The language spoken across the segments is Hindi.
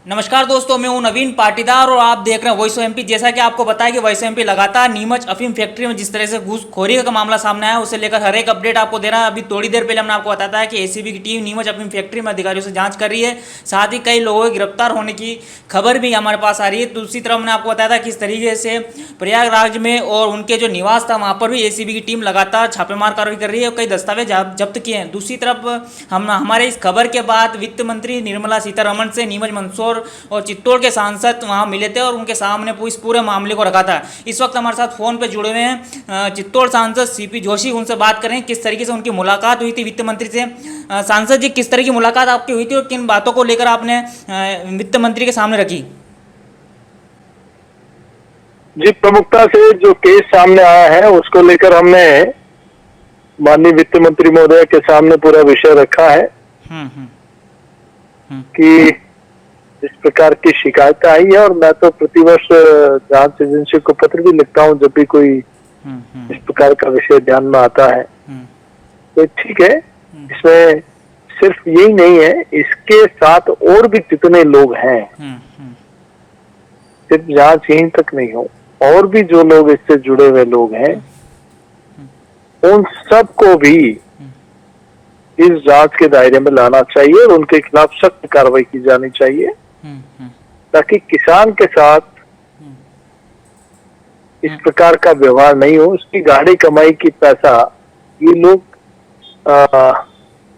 नमस्कार दोस्तों, मैं हूं नवीन पाटीदार और आप देख रहे हैं वॉइस ऑफ एमपी। जैसा कि आपको बताया कि वॉइस ऑफ एमपी लगातार नीमच अफीम फैक्ट्री में जिस तरह से घूसखोरी का मामला सामने आया, उसे लेकर हर एक अपडेट आपको दे रहा है। अभी थोड़ी देर पहले हमने आपको बताया था कि एसीबी की टीम नीमच अफीम फैक्ट्री में अधिकारियों से जांच कर रही है। साथ ही कई लोगों के गिरफ्तार होने की खबर भी हमारे पास आ रही है। दूसरी तरफ हमने आपको बताया था कि इस तरीके से प्रयागराज में और उनके जो निवास था वहाँ पर भी एसीबी की टीम लगातार छापेमार कार्रवाई कर रही है और कई दस्तावेज जब्त किए हैं। दूसरी तरफ हमारे इस खबर के बाद वित्त मंत्री निर्मला सीतारमण से नीमच मंदसौर और चित्तौड़ के सांसद वहां मिले थे और उनके सामने इस पूरे मामले को रखा था। इस वक्त हमारे साथ फोन पे जुड़े हुए हैं चित्तौड़ सांसद सीपी जोशी। उनसे बात करें किस तरीके से उनकी मुलाकात हुई थी वित्त मंत्री से। सांसद जी, किस तरह की मुलाकात आपकी हुई थी और किन बातों को लेकर आपने वित्त मंत्री के सामने रखी? जी, प्रमुखता से जो केस सामने आया है उसको लेकर हमने माननीय वित्त मंत्री महोदय के सामने पूरा विषय रखा है कि इस प्रकार की शिकायतें आई है। और मैं तो प्रतिवर्ष जांच एजेंसी को पत्र भी लिखता हूं जब भी कोई इस प्रकार का विषय ध्यान में आता है। तो ठीक है, इसमें सिर्फ यही नहीं है, इसके साथ और भी कितने लोग हैं, सिर्फ जांच यहीं तक नहीं हो, और भी जो लोग इससे जुड़े हुए लोग हैं उन सबको भी इस जांच के दायरे में लाना चाहिए और उनके खिलाफ सख्त कार्रवाई की जानी चाहिए ताकि किसान के साथ इस प्रकार का व्यवहार नहीं हो। उसकी गाड़ी कमाई की पैसा ये लोग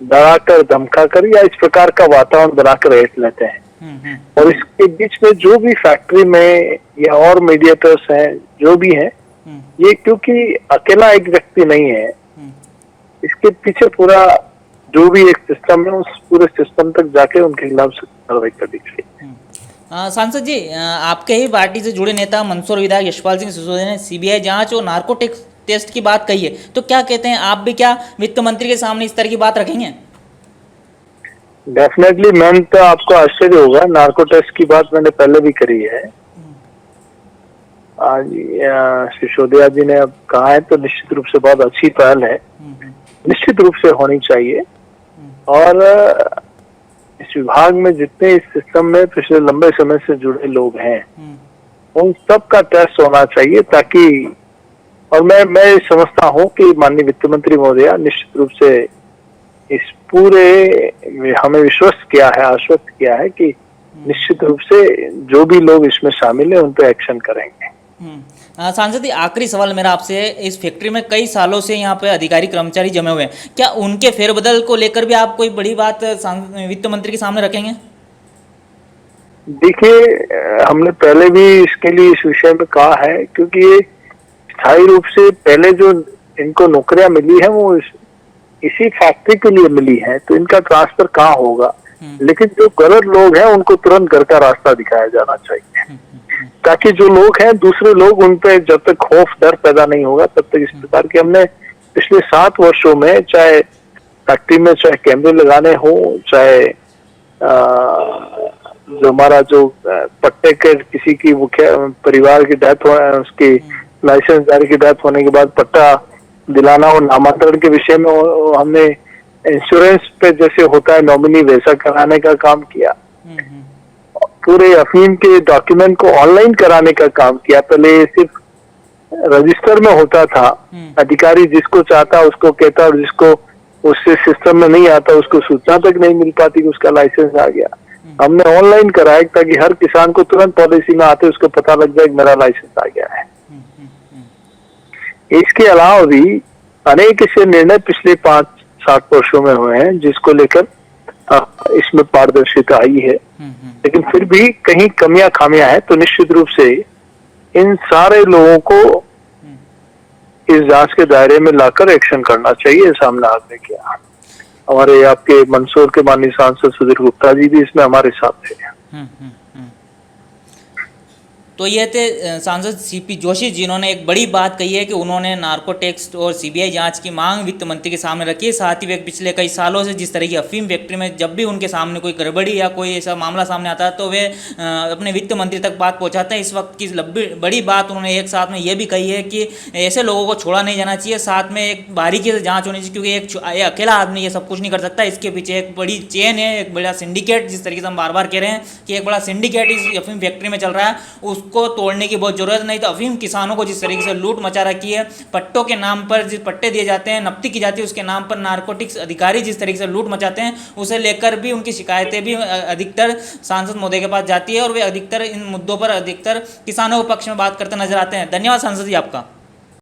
डराकर धमकाकर या इस प्रकार का वातावरण बनाकर रेट लेते हैं। और इसके बीच में जो भी फैक्ट्री में या और मीडिएटर्स हैं जो भी हैं, ये क्योंकि अकेला एक व्यक्ति नहीं है, इसके पीछे पूरा जो भी एक सिस्टम है उस पूरे सिस्टम तक जाके उनके खिलाफ कार्रवाई करनी चाहिए। सांसद जी, आपके ही पार्टी से जुड़े नेता मंदसौर विधायक यशपाल सिंह सिसोदिया ने सीबीआई जांच और नार्को टेस्ट की बात कही है, तो क्या कहते हैं आप भी क्या वित्त मंत्री के सामने इस तरह की बात रखेंगे? डेफिनेटली मैम, तो आपको आश्चर्य होगा, नार्को टेस्ट की बात मैंने पहले भी करी है। आज सिसोदिया जी ने अब कहा है तो निश्चित रूप से बहुत अच्छी पहल है, निश्चित रूप से होनी चाहिए। और इस विभाग में जितने इस सिस्टम में पिछले लंबे समय से जुड़े लोग हैं उन सब का टेस्ट होना चाहिए ताकि, और मैं समझता हूं कि माननीय वित्त मंत्री महोदया निश्चित रूप से इस पूरे हमें विश्वस्त किया है, आश्वस्त किया है कि निश्चित रूप से जो भी लोग इसमें शामिल है उन पर एक्शन करेंगे। सांसद जी, आखिरी सवाल मेरा आपसे, इस फैक्ट्री में कई सालों से यहाँ पे अधिकारी कर्मचारी जमे हुए हैं, क्या उनके फेरबदल को लेकर भी आप कोई बड़ी बात वित्त मंत्री के सामने रखेंगे? देखिए, हमने पहले भी इसके लिए इस विषय में कहा है, क्योंकि ये स्थायी रूप से पहले जो इनको नौकरियां मिली है वो इसी फैक्ट्री के लिए मिली है, तो इनका ट्रांसफर कहाँ होगा। लेकिन जो गलत लोग हैं उनको तुरंत घर का रास्ता दिखाया जाना चाहिए ताकि जो लोग हैं दूसरे लोग उन पे जब तक खौफ डर पैदा नहीं होगा तब तक इस प्रकार की हमने पिछले 7 वर्षों में चाहे फैक्ट्री में चाहे कैमरे लगाने हो, चाहे जो हमारा जो पट्टे के किसी की मुख्य परिवार की डेथ हो, उसकी लाइसेंसदारी की डेथ होने के बाद पट्टा दिलाना और नामांतरण के विषय में हमने इंश्योरेंस पे जैसे होता है नॉमिनी वैसा कराने का काम किया। पूरे अफीम के डॉक्यूमेंट को ऑनलाइन कराने का काम किया। पहले सिर्फ रजिस्टर में होता था, अधिकारी जिसको चाहता उसको कहता और जिसको उससे सिस्टम में नहीं आता उसको सूचना तक नहीं मिल पाती कि उसका लाइसेंस आ गया। हमने ऑनलाइन कराया ताकि हर किसान को तुरंत पॉलिसी में आते उसको पता लग जाए कि मेरा लाइसेंस आ गया है। इसके अलावा भी अनेक ऐसे निर्णय पिछले 5-7 वर्षों में हुए हैं जिसको लेकर इसमें पारदर्शिता आई है, लेकिन फिर भी कहीं कमियां खामियां हैं। तो निश्चित रूप से इन सारे लोगों को इस जांच के दायरे में लाकर एक्शन करना चाहिए। सामने आपने किया, हमारे आपके मंदसौर के माननीय सांसद सुधीर गुप्ता जी भी इसमें हमारे साथ थे। तो ये थे सांसद सीपी जोशी, जिन्होंने एक बड़ी बात कही है कि उन्होंने नार्को टैक्स और सीबीआई जांच की मांग वित्त मंत्री के सामने रखी है। साथ ही वे पिछले कई सालों से जिस तरह की अफीम फैक्ट्री में जब भी उनके सामने कोई गड़बड़ी या कोई ऐसा मामला सामने आता है तो वे अपने वित्त मंत्री तक बात पहुंचाते हैं। इस वक्त की बड़ी बात उन्होंने एक साथ में ये भी कही है कि ऐसे लोगों को छोड़ा नहीं जाना चाहिए, साथ में एक बारीकी से जाँच होनी चाहिए, क्योंकि एक अकेला आदमी ये सब कुछ नहीं कर सकता। इसके पीछे एक बड़ी चेन है, एक बड़ा सिंडिकेट, जिस तरीके से हम बार बार कह रहे हैं कि एक बड़ा सिंडिकेट इस अफीम फैक्ट्री में चल रहा है, उसको तोड़ने की बहुत जरूरत नहीं। तो अफीम किसानों को जिस तरीके से लूट मचा रखी है, पट्टों के नाम पर जिस पट्टे दिए जाते हैं, नफ्ती की जाती है, उसके नाम पर नारकोटिक्स अधिकारी जिस तरीके से लूट मचाते हैं, उसे लेकर भी उनकी शिकायतें भी अधिकतर सांसद महोदय के पास जाती है और वे अधिकतर इन मुद्दों पर अधिकतर किसानों के पक्ष में बात करते नजर आते हैं। धन्यवाद सांसद जी आपका।